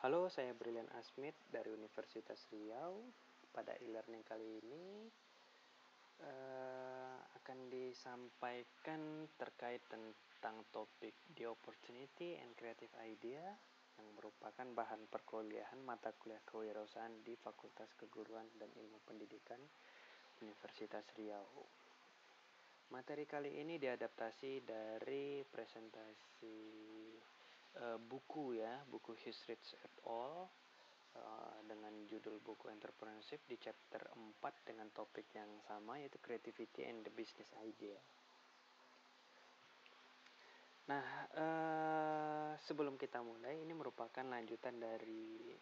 Halo, saya Brilian Asmit dari Universitas Riau. Pada e-learning kali ini akan disampaikan terkait tentang topik The Opportunity and Creative Idea yang merupakan bahan perkuliahan mata kuliah kewirausahaan di Fakultas Keguruan dan Ilmu Pendidikan Universitas Riau. Materi kali ini diadaptasi dari presentasi buku His Rich et al. Dengan judul buku Entrepreneurship di chapter 4 dengan topik yang sama, yaitu Creativity and the Business Idea. Nah, sebelum kita mulai, ini merupakan lanjutan dari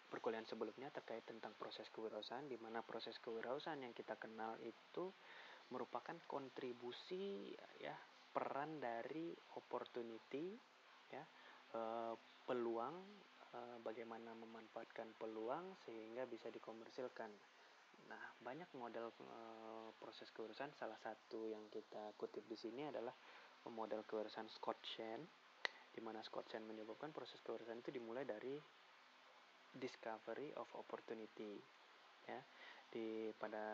perkuliahan sebelumnya terkait tentang proses kewirausahaan, di mana proses kewirausahaan yang kita kenal itu merupakan kontribusi peran dari opportunity, peluang, bagaimana memanfaatkan peluang sehingga bisa dikomersilkan. Nah, banyak model proses kewirausahaan. Salah satu yang kita kutip di sini adalah model kewirausahaan Scott Shen, di mana Scott Shen menyebutkan proses kewirausahaan itu dimulai dari discovery of opportunity. Pada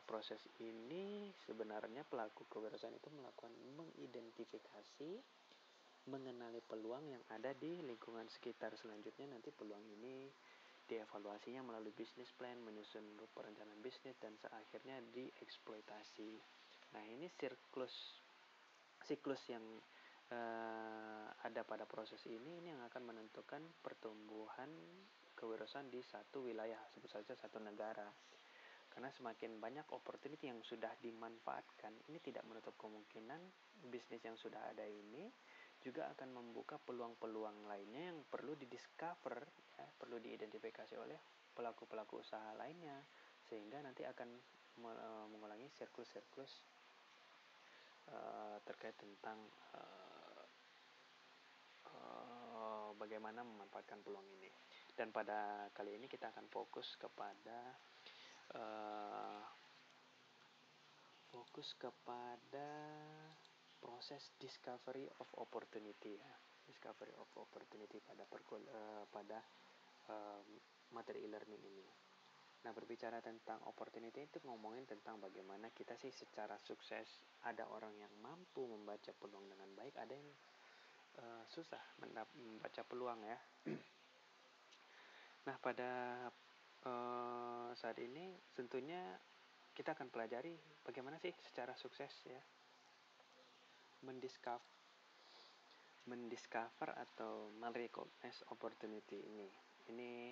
proses ini sebenarnya pelaku kewirausahaan itu melakukan mengidentifikasi, mengenali peluang yang ada di lingkungan sekitar. Selanjutnya nanti peluang ini dievaluasinya melalui business plan, menyusun perencanaan bisnis, dan akhirnya dieksploitasi. Nah, ini siklus yang ada pada proses ini yang akan menentukan pertumbuhan kewirausahaan di satu wilayah, sebut saja satu negara. Karena semakin banyak opportunity yang sudah dimanfaatkan, ini tidak menutup kemungkinan bisnis yang sudah ada ini juga akan membuka peluang-peluang lainnya yang perlu didiscover, perlu diidentifikasi oleh pelaku-pelaku usaha lainnya, sehingga nanti akan mengulangi siklus terkait tentang bagaimana memanfaatkan peluang ini. Dan pada kali ini kita akan fokus kepada proses discovery of opportunity, discovery of opportunity pada materi e-learning ini. Nah, berbicara tentang opportunity itu ngomongin tentang bagaimana kita sih secara sukses. Ada orang yang mampu membaca peluang dengan baik, ada yang susah membaca peluang ya. Nah, pada saat ini tentunya kita akan pelajari bagaimana sih secara sukses mendiscover atau merecognize opportunity ini. Ini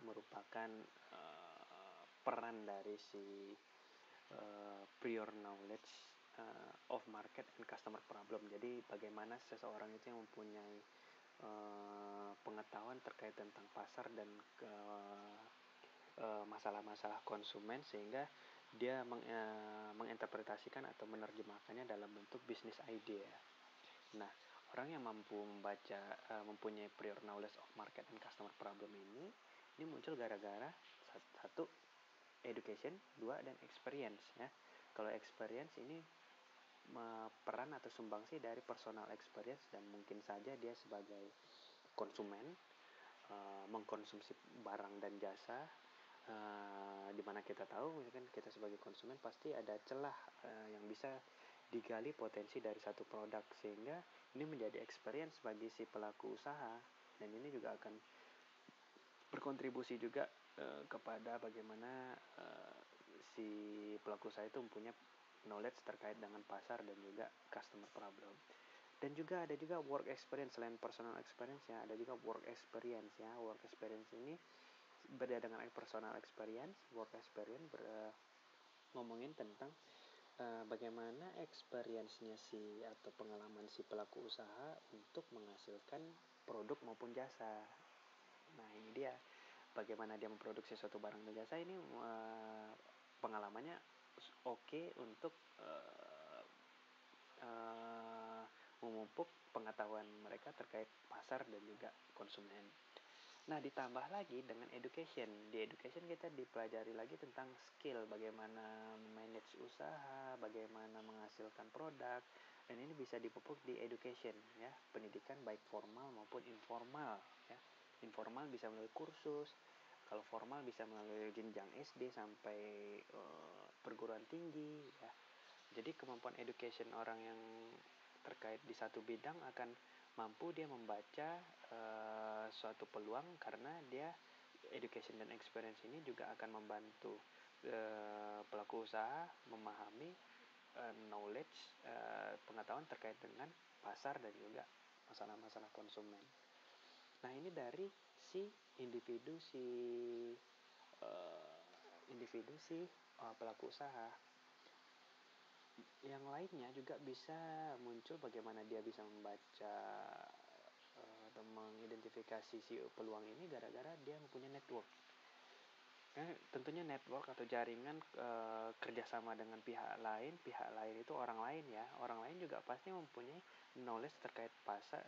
merupakan peran dari si prior knowledge of market and customer problem. Jadi bagaimana seseorang itu yang mempunyai pengetahuan terkait tentang pasar dan masalah-masalah konsumen, sehingga dia menginterpretasikan atau menerjemahkannya dalam bentuk business idea. Nah, orang yang mampu membaca, mempunyai prior knowledge of market and customer problem ini muncul gara-gara satu, education, dua, dan experience ya. Kalau experience ini peran atau sumbangsi dari personal experience, dan mungkin saja dia sebagai konsumen mengkonsumsi barang dan jasa, dimana kita tahu misalkan kita sebagai konsumen pasti ada celah yang bisa digali potensi dari satu produk, sehingga ini menjadi experience bagi si pelaku usaha, dan ini juga akan berkontribusi juga kepada bagaimana si pelaku usaha itu mempunyai knowledge terkait dengan pasar dan juga customer problem. Dan juga ada juga work experience. Selain personal experience ya, ada juga work experience ya. Work experience ini berbeda dengan personal experience. Work experience ngomongin tentang bagaimana experience-nya atau pengalaman si pelaku usaha untuk menghasilkan produk maupun jasa. Nah, ini dia bagaimana dia memproduksi suatu barang dan jasa. Ini pengalamannya oke untuk memupuk pengetahuan mereka terkait pasar dan juga konsumen. Nah, ditambah lagi dengan education. Di education kita dipelajari lagi tentang skill, bagaimana manage usaha, bagaimana menghasilkan produk, Dan ini bisa dipupuk di education ya, pendidikan baik formal maupun informal ya. Informal bisa melalui kursus, kalau formal bisa melalui jenjang SD sampai perguruan tinggi ya. Jadi kemampuan education orang yang terkait di satu bidang akan mampu dia membaca suatu peluang, karena dia education dan experience ini juga akan membantu pelaku usaha memahami knowledge, pengetahuan terkait dengan pasar dan juga masalah-masalah konsumen. Nah, ini dari si individu pelaku usaha. Yang lainnya juga bisa muncul bagaimana dia bisa membaca atau mengidentifikasi si peluang ini gara-gara dia mempunyai network. Tentunya network atau jaringan kerjasama dengan pihak lain itu orang lain ya. Orang lain juga pasti mempunyai knowledge terkait pasar,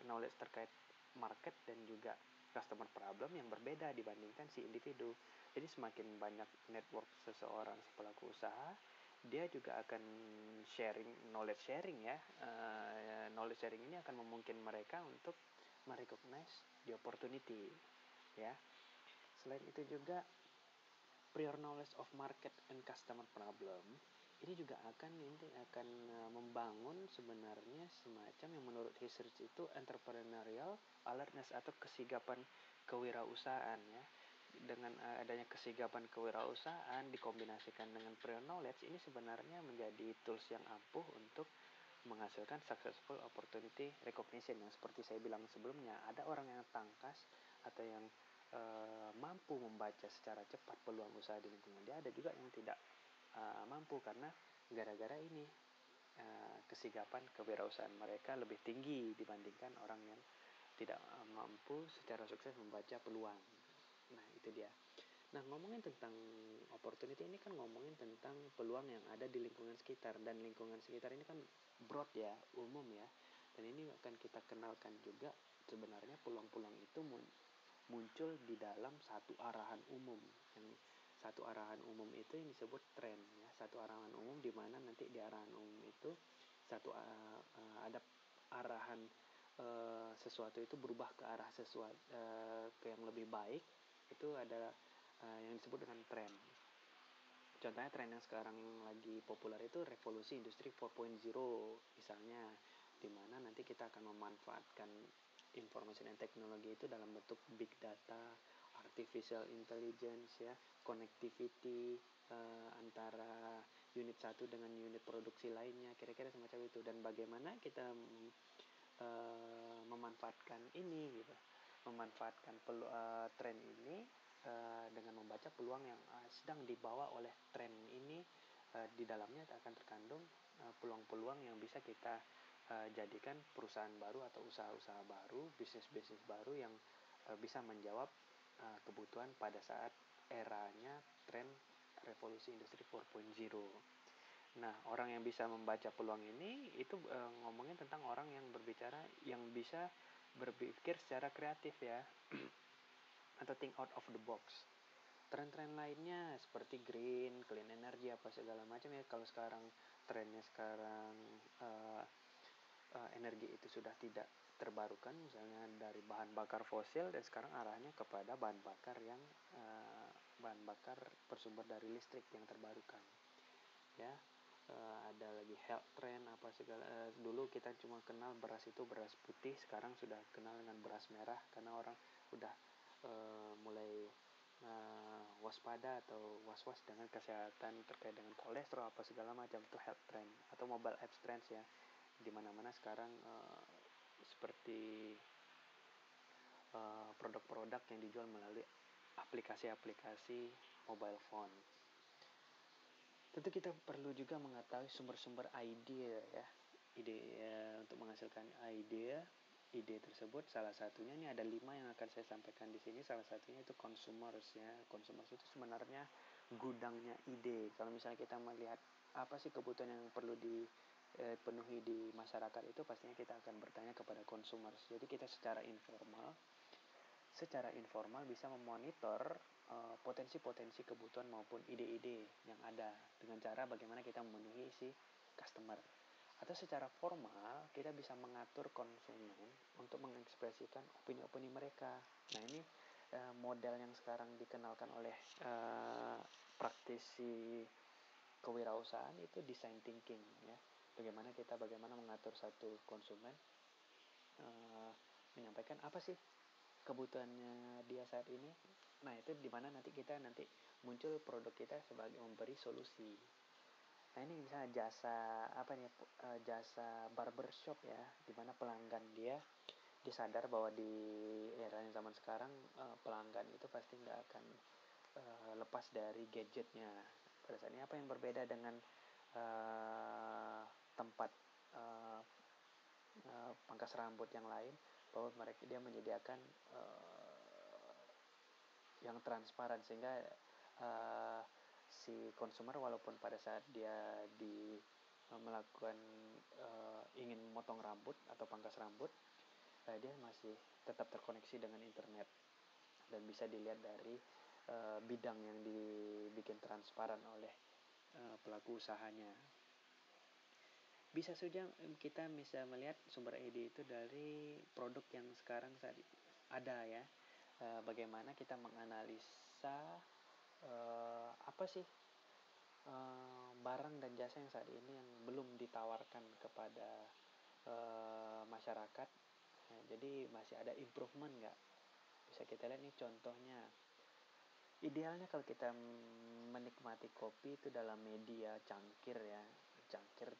knowledge terkait market dan juga customer problem yang berbeda dibandingkan si individu. Jadi semakin banyak network seseorang, si pelaku usaha, dia juga akan knowledge sharing ya. Knowledge sharing ini akan memungkinkan mereka untuk merecognize the opportunity ya. Selain itu juga prior knowledge of market and customer problem ini juga akan membangun sebenarnya semacam yang menurut research itu entrepreneurial alertness atau kesigapan kewirausahaan ya. Dengan adanya kesigapan kewirausahaan dikombinasikan dengan prior knowledge, ini sebenarnya menjadi tools yang ampuh untuk menghasilkan successful opportunity recognition yang seperti saya bilang sebelumnya. Ada orang yang tangkas atau yang mampu membaca secara cepat peluang usaha di lingkungan dia, ada juga yang tidak mampu karena gara-gara ini kesigapan kewirausahaan mereka lebih tinggi dibandingkan orang yang tidak mampu secara sukses membaca peluang. Nah, itu dia. Nah, ngomongin tentang opportunity ini kan ngomongin tentang peluang yang ada di lingkungan sekitar, dan lingkungan sekitar ini kan broad ya, umum ya. Dan ini akan kita kenalkan juga sebenarnya peluang-peluang itu muncul di dalam satu arahan umum. Yang satu arahan umum itu yang disebut tren ya. Satu arahan umum di mana nanti di arahan umum itu ada arahan sesuatu itu berubah ke arah sesuatu ke yang lebih baik, itu ada yang disebut dengan tren. Contohnya tren yang sekarang lagi populer itu revolusi industri 4.0 misalnya, di mana nanti kita akan memanfaatkan informasi dan teknologi itu dalam bentuk big data, artificial intelligence ya, connectivity antara unit satu dengan unit produksi lainnya, kira-kira semacam itu. Dan bagaimana kita memanfaatkan ini gitu, memanfaatkan tren ini dengan membaca peluang yang sedang dibawa oleh tren ini. Di dalamnya akan terkandung peluang-peluang yang bisa kita jadikan perusahaan baru atau usaha-usaha baru, bisnis-bisnis baru yang bisa menjawab kebutuhan pada saat eranya tren revolusi industri 4.0. Nah, orang yang bisa membaca peluang ini itu ngomongin tentang orang yang berbicara, yang bisa berpikir secara kreatif ya, atau think out of the box. Tren-tren lainnya seperti green, clean energy, apa segala macam ya. Kalau sekarang trennya energi itu sudah tidak terbarukan, misalnya dari bahan bakar fosil, dan sekarang arahnya kepada bahan bakar yang bahan bakar bersumber dari listrik yang terbarukan ya. Ada lagi health trend apa segala. Dulu kita cuma kenal beras itu beras putih, sekarang sudah kenal dengan beras merah karena orang udah mulai waspada atau was-was dengan kesehatan terkait dengan kolesterol apa segala macam. Itu health trend atau mobile apps trends ya, di mana-mana sekarang seperti produk-produk yang dijual melalui aplikasi-aplikasi mobile phone. Tentu kita perlu juga mengetahui sumber-sumber ide ya, untuk menghasilkan ide tersebut. Salah satunya ini ada 5 yang akan saya sampaikan di sini. Salah satunya itu consumers ya. Consumers itu sebenarnya gudangnya ide. Kalau misalnya kita melihat apa sih kebutuhan yang perlu dipenuhi di masyarakat, itu pastinya kita akan bertanya kepada consumers. Jadi kita secara informal bisa memonitor potensi-potensi kebutuhan maupun ide-ide yang ada dengan cara bagaimana kita memenuhi si customer Atau secara formal kita bisa mengatur konsumen untuk mengekspresikan opini-opini mereka. Nah ini model yang sekarang dikenalkan oleh praktisi kewirausahaan itu design thinking ya. Bagaimana mengatur satu konsumen, menyampaikan apa sih kebutuhannya dia saat ini. Nah itu dimana nanti muncul produk kita sebagai memberi solusi. Nah ini misalnya jasa barbershop ya, dimana pelanggan dia sadar bahwa di era zaman sekarang pelanggan itu pasti nggak akan lepas dari gadgetnya. Pada saat ini apa yang berbeda dengan tempat pangkas rambut yang lain, bahwa dia menyediakan yang transparan, sehingga si konsumer walaupun pada saat dia melakukan ingin memotong rambut atau pangkas rambut, dia masih tetap terkoneksi dengan internet dan bisa dilihat dari bidang yang dibikin transparan oleh pelaku usahanya. Bisa saja kita bisa melihat sumber ide itu dari produk yang sekarang saat ada ya. Bagaimana kita menganalisa apa sih barang dan jasa yang saat ini yang belum ditawarkan kepada masyarakat. Nah, jadi masih ada improvement nggak? Bisa kita lihat nih contohnya. Idealnya kalau kita menikmati kopi itu dalam media cangkir ya,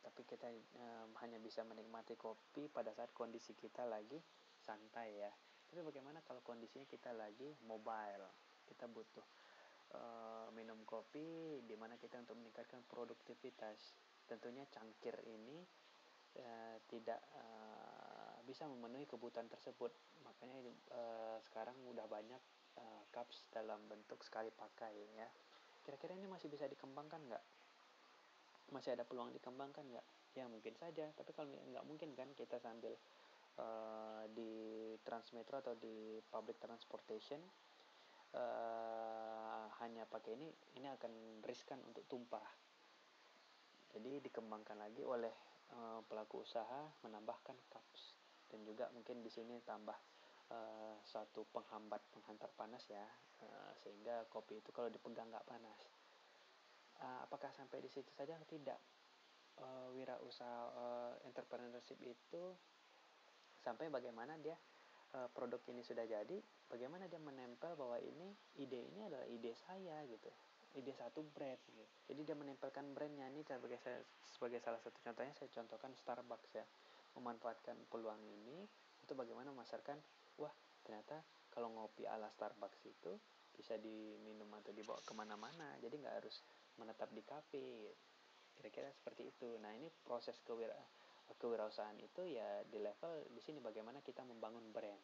tapi kita hanya bisa menikmati kopi pada saat kondisi kita lagi santai ya. Tapi bagaimana kalau kondisinya kita lagi mobile, kita butuh minum kopi, di mana kita untuk meningkatkan produktivitas. Tentunya cangkir ini tidak bisa memenuhi kebutuhan tersebut. Makanya sekarang udah banyak cups dalam bentuk sekali pakai ya. Kira-kira ini masih bisa dikembangkan nggak? Masih ada peluang dikembangkan nggak? Ya mungkin saja, tapi kalau nggak mungkin kan kita sambil di Transmetro atau di public transportation hanya pakai ini akan riskan untuk tumpah. Jadi dikembangkan lagi oleh pelaku usaha menambahkan cups, dan juga mungkin di sini tambah suatu penghantar panas ya, sehingga kopi itu kalau dipegang nggak panas. Apakah sampai di situ saja? Tidak. Wirausaha entrepreneurship itu sampai bagaimana dia produk ini sudah jadi, bagaimana dia menempel bahwa ide ini adalah ide saya gitu, ide satu brand gitu. Jadi dia menempelkan brandnya. Ini sebagai salah satu contohnya, saya contohkan Starbucks ya, memanfaatkan peluang ini untuk bagaimana memasarkan, wah ternyata kalau ngopi ala Starbucks itu bisa diminum atau dibawa kemana-mana, jadi nggak harus menetap di kafe. Kira-kira seperti itu. Nah ini proses kewirausahaan itu ya di level di sini bagaimana kita membangun brand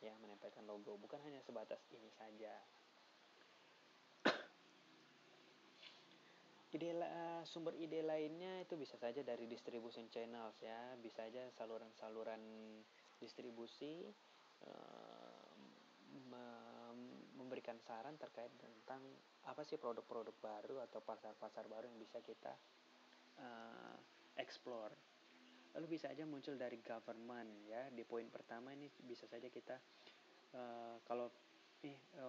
ya, menempelkan logo, bukan hanya sebatas ini saja. Sumber ide lainnya itu bisa saja dari distribution channels ya, bisa saja saluran-saluran distribusi memberikan saran terkait tentang apa sih produk-produk baru atau pasar-pasar baru yang bisa kita explore. Lalu bisa aja muncul dari government ya. Di poin pertama ini bisa saja kita kalau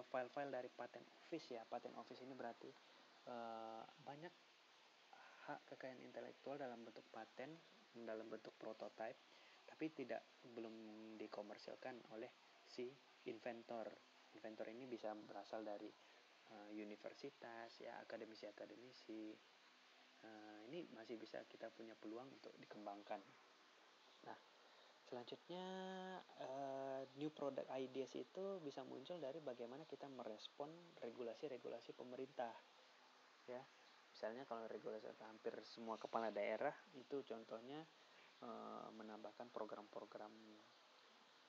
file-file dari patent office ya. Patent office ini berarti banyak hak kekayaan intelektual dalam bentuk paten, dalam bentuk prototype, tapi belum dikomersilkan oleh si inventor. Inventor ini bisa berasal dari universitas ya, akademisi. Ini masih bisa kita punya peluang untuk dikembangkan. Nah, selanjutnya new product ideas itu bisa muncul dari bagaimana kita merespon regulasi-regulasi pemerintah ya. Misalnya kalau regulasi hampir semua kepala daerah itu contohnya menambahkan program-program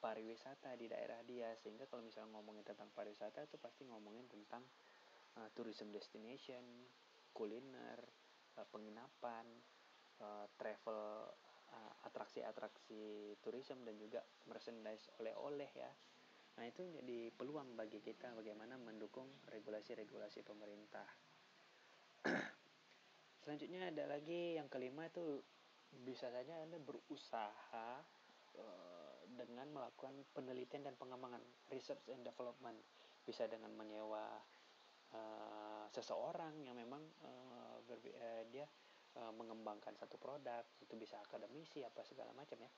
pariwisata di daerah dia, sehingga kalau misalnya ngomongin tentang pariwisata itu pasti ngomongin tentang tourism destination, kuliner, penginapan, travel, atraksi-atraksi tourism, dan juga merchandise oleh-oleh ya. Nah itu jadi peluang bagi kita bagaimana mendukung regulasi-regulasi pemerintah. Selanjutnya ada lagi yang kelima itu bisa saja Anda berusaha dengan melakukan penelitian dan pengembangan, research and development. Bisa dengan menyewa seseorang yang memang dia mengembangkan satu produk, itu bisa akademisi apa segala macam ya,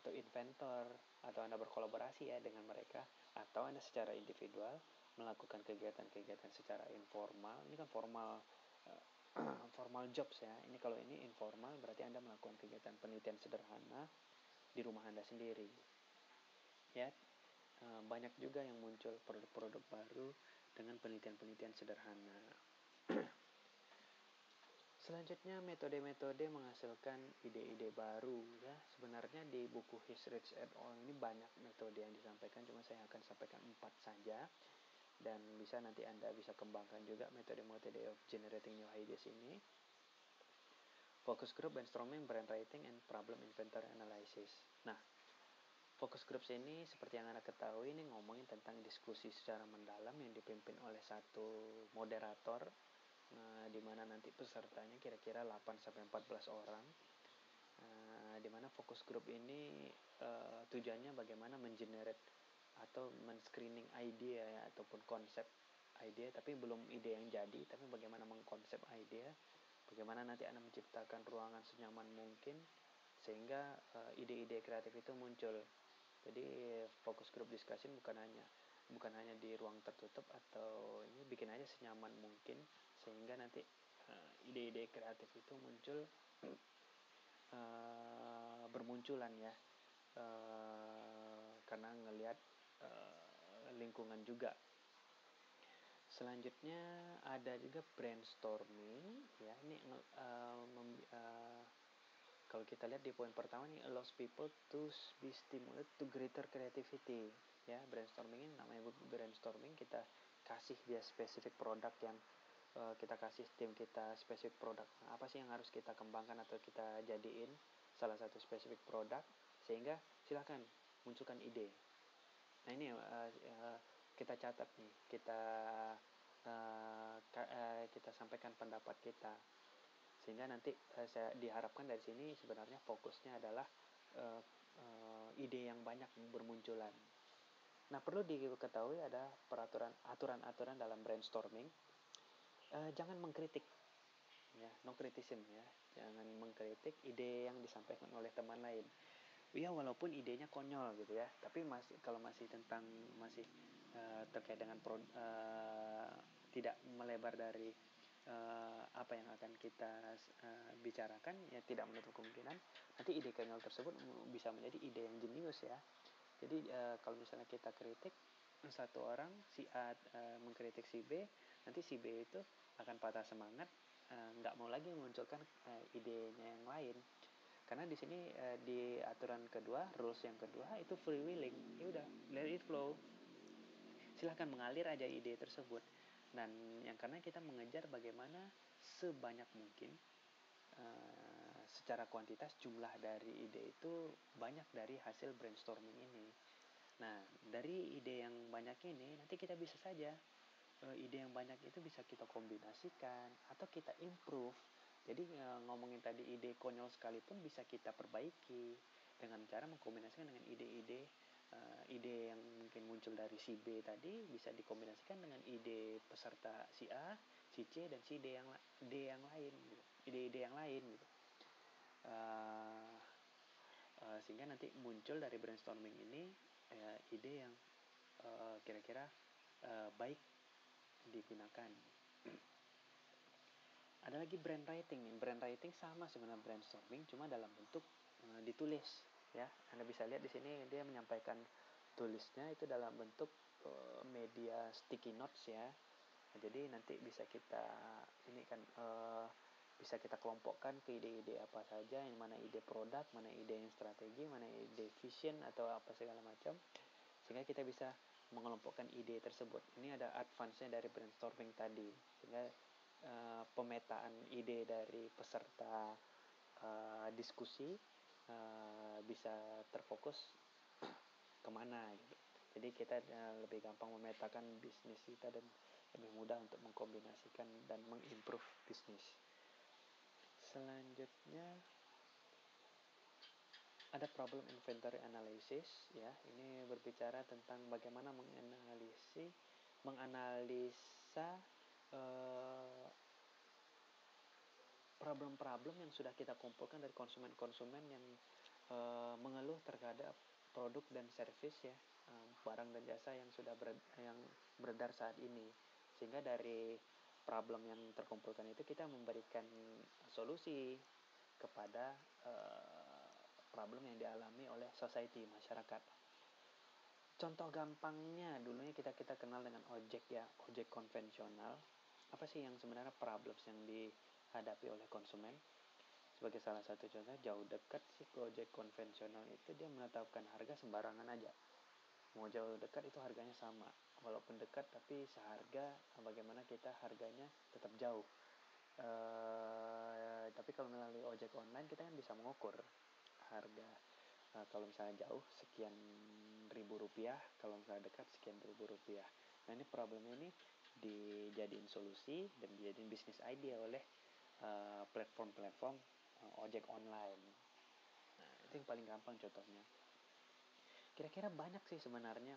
atau inventor, atau Anda berkolaborasi ya dengan mereka, atau Anda secara individual melakukan kegiatan-kegiatan secara informal. Ini kan formal formal jobs ya. Ini kalau ini informal berarti Anda melakukan kegiatan penelitian sederhana di rumah Anda sendiri. Ya, banyak juga yang muncul produk-produk baru dengan penelitian-penelitian sederhana. Selanjutnya, metode-metode menghasilkan ide-ide baru ya. Sebenarnya di buku His Rich and All ini banyak metode yang disampaikan, cuma saya akan sampaikan 4 saja. Dan bisa nanti Anda bisa kembangkan juga metode-metode of generating new ideas ini. Focus group, brainstorming, brainwriting, and problem inventory analysis. Nah, focus group ini seperti yang Anda ketahui ini ngomongin tentang diskusi secara mendalam yang dipimpin oleh satu moderator, di mana nanti pesertanya kira-kira 8-14 orang. Di mana fokus group ini tujuannya bagaimana mengenerate atau men-screening idea ya, ataupun konsep idea, tapi belum ide yang jadi, tapi bagaimana mengkonsep idea, bagaimana nanti Anda menciptakan ruangan senyaman mungkin sehingga ide-ide kreatif itu muncul. Jadi fokus group discussion bukan hanya di ruang tertutup, atau ini bikin aja senyaman mungkin sehingga nanti ide-ide kreatif itu muncul, bermunculan ya, karena ngelihat lingkungan juga. Selanjutnya ada juga brainstorming ya. Ini kalau kita lihat di poin pertama nih, allows people to be stimulated to greater creativity ya. Brainstorming ini namanya brainstorming, kita kasih dia spesifik produk yang kita kasih tim kita spesifik produk, apa sih yang harus kita kembangkan atau kita jadiin salah satu spesifik produk, sehingga silakan munculkan ide. Nah ini kita catat nih, kita sampaikan pendapat kita, sehingga nanti saya diharapkan dari sini sebenarnya fokusnya adalah ide yang banyak bermunculan. Nah, perlu diketahui ada aturan-aturan dalam brainstorming. Jangan mengkritik ya, no criticism ya. Jangan mengkritik ide yang disampaikan oleh teman lain. Ya walaupun idenya konyol gitu ya, tapi kalau masih terkait dengan tidak melebar dari apa yang akan kita bicarakan ya, tidak menutup kemungkinan nanti ide konyol tersebut bisa menjadi ide yang jenius ya. Jadi kalau misalnya kita kritik satu orang, si A mengkritik si B, nanti si B itu akan patah semangat, nggak mau lagi memunculkan idenya yang lain. Karena di sini di aturan kedua, rules yang kedua itu free willing. Ya udah, let it flow. Silahkan mengalir aja ide tersebut. Dan yang karena kita mengejar bagaimana sebanyak mungkin secara kuantitas jumlah dari ide itu banyak dari hasil brainstorming ini. Nah, dari ide yang banyak ini nanti kita bisa saja ide yang banyak itu bisa kita kombinasikan atau kita improve. Jadi ngomongin tadi ide konyol sekalipun bisa kita perbaiki dengan cara mengkombinasikan dengan ide-ide yang mungkin muncul dari si B tadi, bisa dikombinasikan dengan ide peserta si A, si C, dan si D yang lain gitu. Ide-ide yang lain gitu. Sehingga nanti muncul dari brainstorming ini ide yang kira-kira baik digunakan. Ada lagi brainwriting nih. Brainwriting sama sebenarnya brainstorming, cuma dalam bentuk ditulis ya. Anda bisa lihat di sini dia menyampaikan tulisnya itu dalam bentuk media sticky notes ya. Nah, jadi nanti bisa kita bisa kita kelompokkan ke ide-ide apa saja, yang mana ide produk, mana ide yang strategi, mana ide vision atau apa segala macam, sehingga kita bisa mengelompokkan ide tersebut. Ini ada advance-nya dari brainstorming tadi, sehingga pemetaan ide dari peserta diskusi bisa terfokus kemana gitu. Jadi kita lebih gampang memetakan bisnis kita dan lebih mudah untuk mengkombinasikan dan mengimprove bisnis. Selanjutnya ada problem inventory analysis ya. Ini berbicara tentang bagaimana menganalisa problem-problem yang sudah kita kumpulkan dari konsumen-konsumen yang mengeluh terhadap produk dan service ya, barang dan jasa yang yang beredar saat ini. Sehingga dari problem yang terkumpulkan itu kita memberikan solusi kepada problem yang dialami oleh society, masyarakat. Contoh gampangnya dulunya kita kenal dengan ojek ya, ojek konvensional. Apa sih yang sebenarnya problems yang dihadapi oleh konsumen? Sebagai salah satu contoh, jauh dekat sih ojek konvensional itu dia menetapkan harga sembarangan aja. Mau jauh dekat itu harganya sama, walaupun dekat tapi seharga, bagaimana kita harganya tetap jauh. Tapi kalau melalui ojek online kita kan bisa mengukur harga. Kalau misalnya jauh sekian ribu rupiah, kalau misalnya dekat sekian ribu rupiah. Nah ini problem ini dijadiin solusi dan dijadiin bisnis idea oleh platform-platform ojek online. Nah itu yang paling gampang contohnya. Kira-kira banyak sih sebenarnya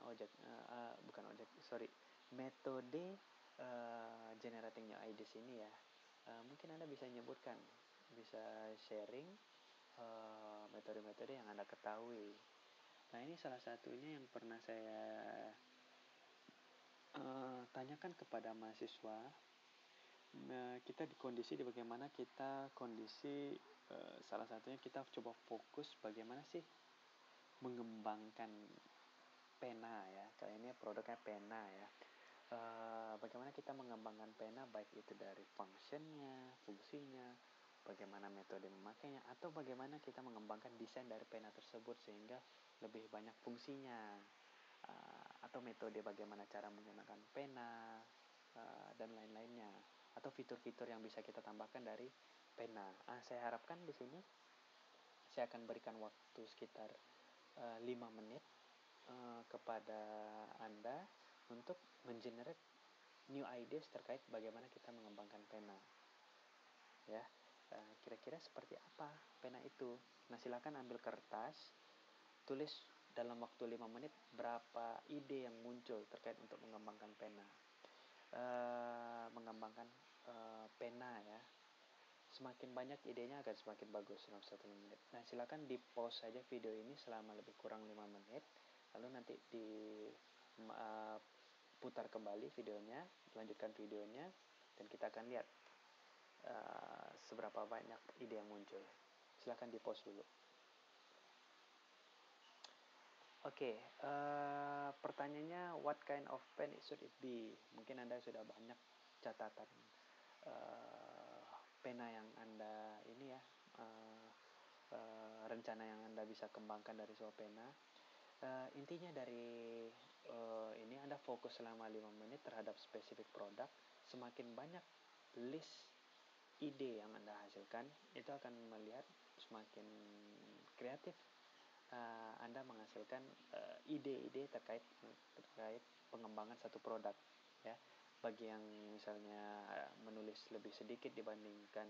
metode generating new ideas ini ya. Mungkin Anda bisa nyebutkan, bisa sharing metode-metode yang Anda ketahui. Nah ini salah satunya yang pernah saya tanyakan kepada mahasiswa. Kita di bagaimana kita kondisi salah satunya kita coba fokus bagaimana sih mengembangkan pena ya. Kayak ini produknya pena ya. Bagaimana kita mengembangkan pena, baik itu dari fungsinya, bagaimana metode memakainya, atau bagaimana kita mengembangkan desain dari pena tersebut sehingga lebih banyak fungsinya, atau metode bagaimana cara menggunakan pena, dan lain-lainnya, atau fitur-fitur yang bisa kita tambahkan dari pena. Saya harapkan di sini saya akan berikan waktu sekitar 5 menit kepada Anda untuk mengenerate new ideas terkait bagaimana kita mengembangkan pena. Ya, kira-kira seperti apa pena itu? Nah, silakan ambil kertas, tulis dalam waktu 5 menit berapa ide yang muncul terkait untuk mengembangkan pena. Mengembangkan pena ya. Semakin banyak idenya akan semakin bagus dalam 1 menit. Nah, silakan di pause saja video ini selama lebih kurang 5 menit. Lalu nanti putar kembali videonya, lanjutkan videonya, dan kita akan lihat seberapa banyak ide yang muncul. Silakan di pause dulu. Oke, pertanyaannya what kind of pen should it be? Mungkin Anda sudah banyak catatan pena yang Anda ini ya, rencana yang Anda bisa kembangkan dari sebuah pena. Intinya dari ini Anda fokus selama 5 menit terhadap spesifik produk. Semakin banyak list ide yang Anda hasilkan, itu akan melihat semakin kreatif Anda menghasilkan ide-ide terkait pengembangan satu produk ya. Bagi yang misalnya menulis lebih sedikit dibandingkan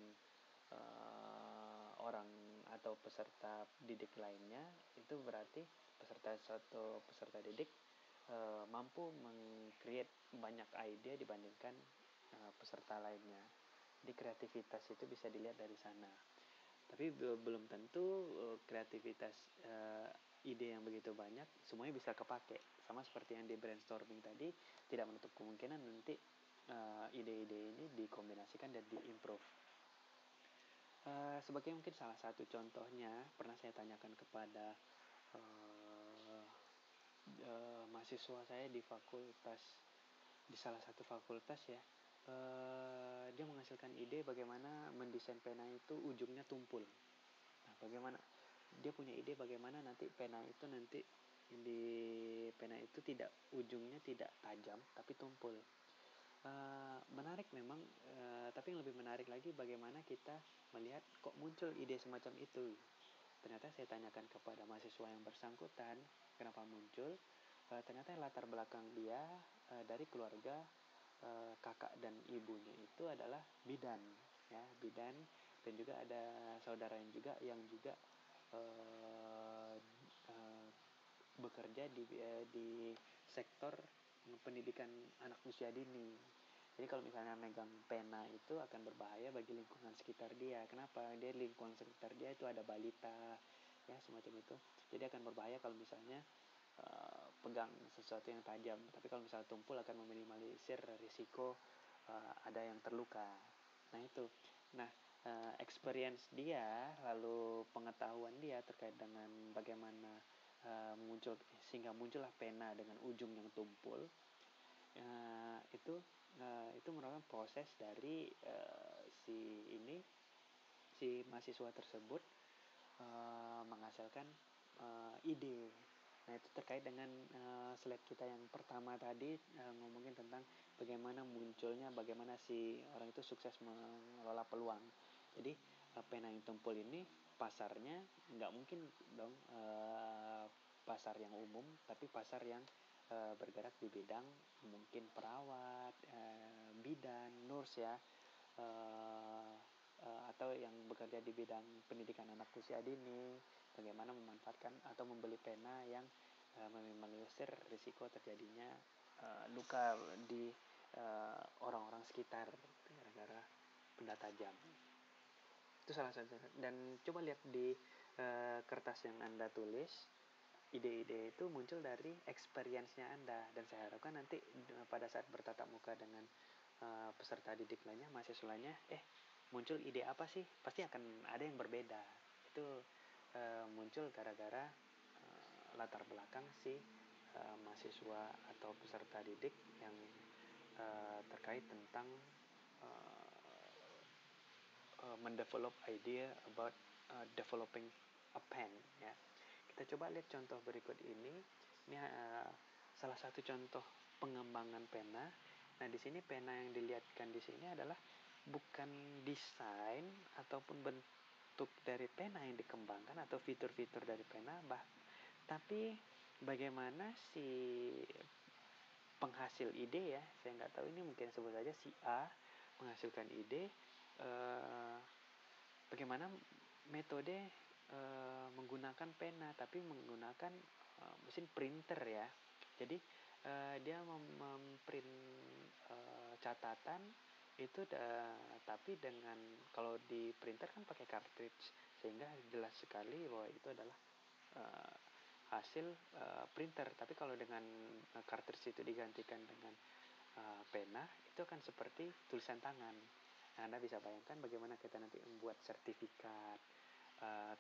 orang atau peserta didik lainnya, itu berarti peserta didik mampu meng-create banyak ide dibandingkan peserta lainnya. Jadi kreativitas itu bisa dilihat dari sana. Tapi belum tentu kreativitas ide yang begitu banyak semuanya bisa kepake. Sama seperti yang di brainstorming tadi, tidak menutup kemungkinan nanti ide-ide ini dikombinasikan dan diimprove. Sebagai mungkin salah satu contohnya, pernah saya tanyakan kepada mahasiswa saya di salah satu fakultas ya. Dia menghasilkan ide bagaimana mendesain pena itu ujungnya tumpul. Nah, bagaimana dia punya ide bagaimana nanti pena itu ujungnya tidak tajam tapi tumpul. Menarik memang, tapi yang lebih menarik lagi bagaimana kita melihat kok muncul ide semacam itu. Ternyata saya tanyakan kepada mahasiswa yang bersangkutan kenapa muncul. Ternyata latar belakang dia dari keluarga, kakak dan ibunya itu adalah bidan ya, dan juga ada saudara yang juga bekerja di sektor pendidikan anak usia dini. Jadi kalau misalnya megang pena itu akan berbahaya bagi lingkungan sekitar dia. Kenapa? Dia lingkungan sekitar dia itu ada balita, ya semacam itu. Jadi akan berbahaya kalau misalnya pegang sesuatu yang tajam. Tapi kalau misalnya tumpul akan meminimalisir risiko ada yang terluka. Nah itu. Nah experience dia, lalu pengetahuan dia terkait dengan bagaimana sehingga muncullah pena dengan ujung yang tumpul. Itu merupakan proses dari si mahasiswa tersebut menghasilkan ide. Nah itu terkait dengan slide kita yang pertama tadi, ngomongin tentang bagaimana si orang itu sukses mengelola peluang. Jadi pena yang tumpul ini pasarnya nggak mungkin dong pasar yang umum, tapi pasar yang bergerak di bidang mungkin perawat, bidan, nurse ya, atau yang bekerja di bidang pendidikan anak usia dini, bagaimana memanfaatkan atau membeli pena yang meminimalisir risiko terjadinya luka di orang-orang sekitar gara-gara benda tajam. Itu salah satu. Dan coba lihat di kertas yang Anda tulis, ide-ide itu muncul dari experience-nya Anda, dan saya harapkan nanti pada saat bertatap muka dengan peserta didik lainnya, mahasiswa lainnya, muncul ide apa sih? Pasti akan ada yang berbeda. Itu muncul gara-gara latar belakang si mahasiswa atau peserta didik yang terkait tentang mendevelop idea about developing a pen ya. Kita coba lihat contoh berikut ini. Ini salah satu contoh pengembangan pena. Nah, di sini pena yang dilihatkan di sini adalah bukan desain ataupun bentuk dari pena yang dikembangkan atau fitur-fitur dari pena, tapi bagaimana si penghasil ide ya, saya nggak tahu, ini mungkin sebut saja si A menghasilkan ide, bagaimana metode menggunakan pena tapi menggunakan mesin printer ya. Jadi dia memprint catatan itu tapi dengan, kalau di printer kan pakai cartridge, sehingga jelas sekali bahwa itu adalah hasil printer. Tapi kalau dengan cartridge itu digantikan dengan pena, itu akan seperti tulisan tangan. Nah, Anda bisa bayangkan bagaimana kita nanti membuat sertifikat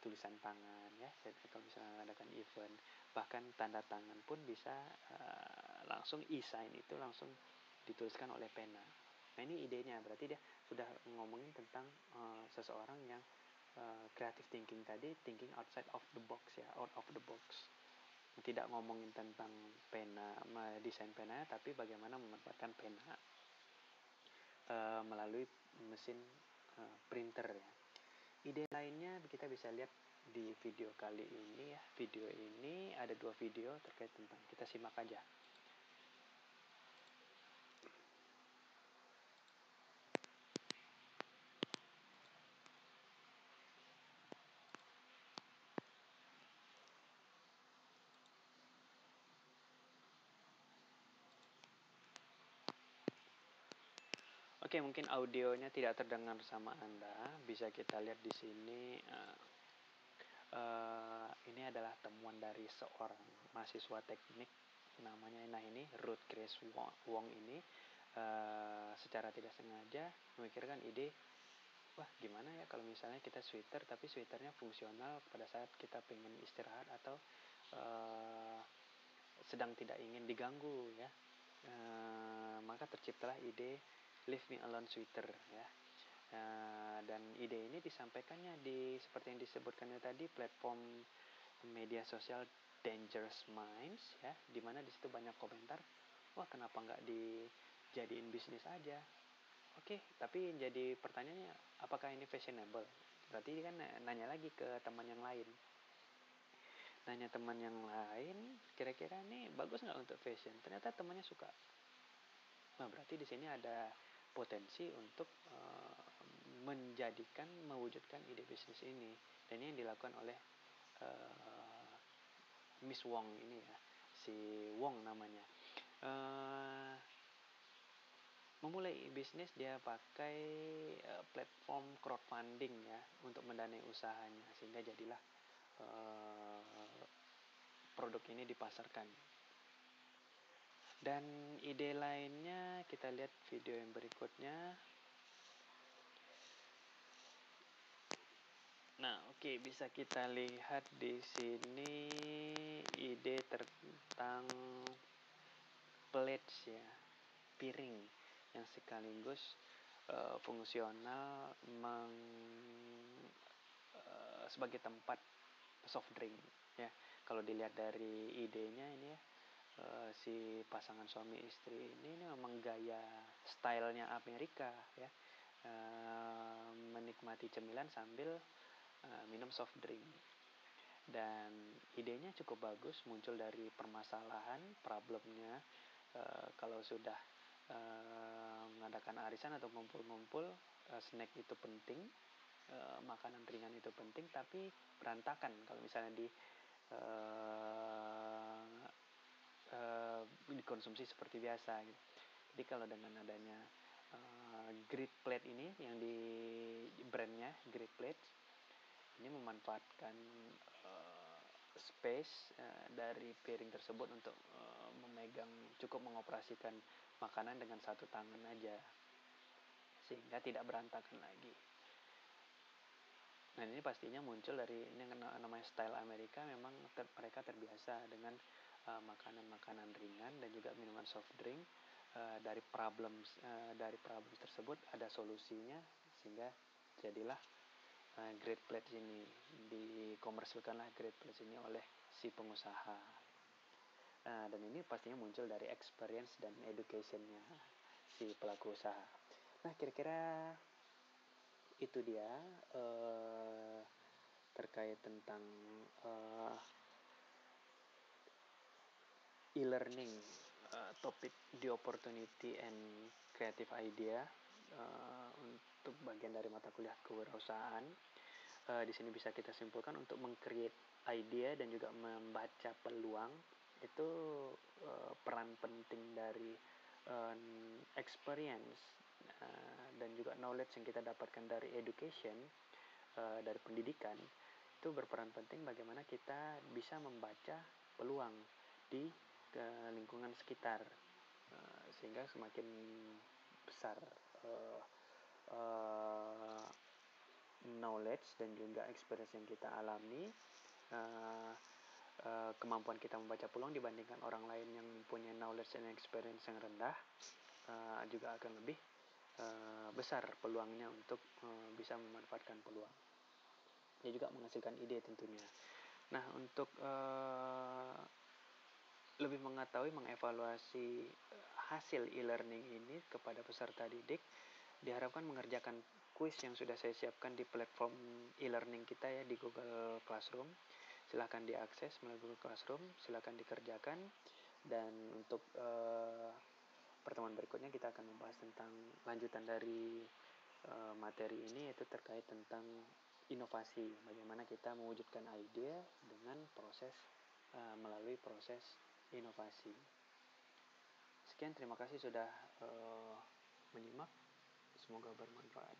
tulisan tangan ya, kalau misalnya mengadakan event, bahkan tanda tangan pun bisa langsung e-sign itu langsung dituliskan oleh pena. Nah ini idenya, berarti dia sudah ngomongin tentang seseorang yang creative thinking tadi, thinking outside of the box ya, out of the box. Tidak ngomongin tentang pena, desain pena, tapi bagaimana memanfaatkan pena melalui mesin printer ya. Ide lainnya kita bisa lihat di video kali ini ya. Video ini ada 2 video terkait tentang, kita simak aja. Oke, mungkin audionya tidak terdengar sama Anda. Bisa kita lihat di sini. Ini adalah temuan dari seorang mahasiswa teknik namanya. Nah ini Ruth Grace Wong ini secara tidak sengaja memikirkan ide, wah gimana ya kalau misalnya kita sweater, tapi sweaternya fungsional pada saat kita pengen istirahat atau sedang tidak ingin diganggu ya. Maka terciptalah ide Leave Me Alone Sweater ya. Dan ide ini disampaikannya seperti yang disebutkannya tadi, platform media sosial Dangerous Minds ya, dimana di situ banyak komentar, wah kenapa nggak dijadiin bisnis aja. Oke, tapi jadi pertanyaannya, apakah ini fashionable? Berarti kan nanya lagi ke teman yang lain. Nanya teman yang lain, kira-kira ini bagus nggak untuk fashion? Ternyata temannya suka. Nah, berarti di sini ada potensi untuk mewujudkan ide bisnis ini. Dan ini yang dilakukan oleh Miss Wong ini ya, si Wong namanya. Memulai bisnis dia pakai platform crowdfunding ya untuk mendanai usahanya, sehingga jadilah produk ini dipasarkan. Dan ide lainnya kita lihat video yang berikutnya. Nah, oke, bisa kita lihat di sini ide tentang plates ya, piring yang sekaligus fungsional sebagai tempat soft drink ya. Kalau dilihat dari idenya ini ya, si pasangan suami istri ini memang gaya stylenya Amerika ya, menikmati cemilan sambil minum soft drink. Dan idenya cukup bagus, muncul dari permasalahan problemnya. Kalau sudah mengadakan arisan atau ngumpul-ngumpul, snack itu penting, makanan ringan itu penting, tapi berantakan kalau misalnya dikonsumsi seperti biasa gitu. Jadi kalau dengan adanya Great Plate ini, yang di brandnya Great Plate ini memanfaatkan space dari piring tersebut untuk memegang, cukup mengoperasikan makanan dengan satu tangan aja, sehingga tidak berantakan lagi. Nah, ini pastinya muncul dari ini namanya style Amerika. Memang mereka terbiasa dengan makanan-makanan ringan dan juga minuman soft drink. Dari problem tersebut ada solusinya, sehingga jadilah Great Plate ini, dikomersilkanlah Great Plate ini oleh si pengusaha. Dan ini pastinya muncul dari experience dan educationnya si pelaku usaha. Nah, kira-kira itu dia terkait tentang e-learning, topik the opportunity and creative idea untuk bagian dari mata kuliah kewirausahaan. Di sini bisa kita simpulkan untuk meng-create idea dan juga membaca peluang itu peran penting dari experience dan juga knowledge yang kita dapatkan dari education, dari pendidikan, itu berperan penting bagaimana kita bisa membaca peluang di lingkungan sekitar, sehingga semakin besar knowledge dan juga experience yang kita alami, kemampuan kita membaca peluang dibandingkan orang lain yang mempunyai knowledge dan experience yang rendah, juga akan lebih besar peluangnya untuk bisa memanfaatkan peluang. Dia juga menghasilkan ide tentunya. Nah, untuk lebih mengetahui, mengevaluasi hasil e-learning ini kepada peserta didik, diharapkan mengerjakan kuis yang sudah saya siapkan di platform e-learning kita ya, di Google Classroom. Silahkan diakses melalui Google Classroom, silahkan dikerjakan. Dan untuk pertemuan berikutnya kita akan membahas tentang lanjutan dari materi ini, yaitu terkait tentang inovasi, bagaimana kita mewujudkan ide dengan proses melalui proses inovasi. Sekian, terima kasih sudah menyimak, semoga bermanfaat.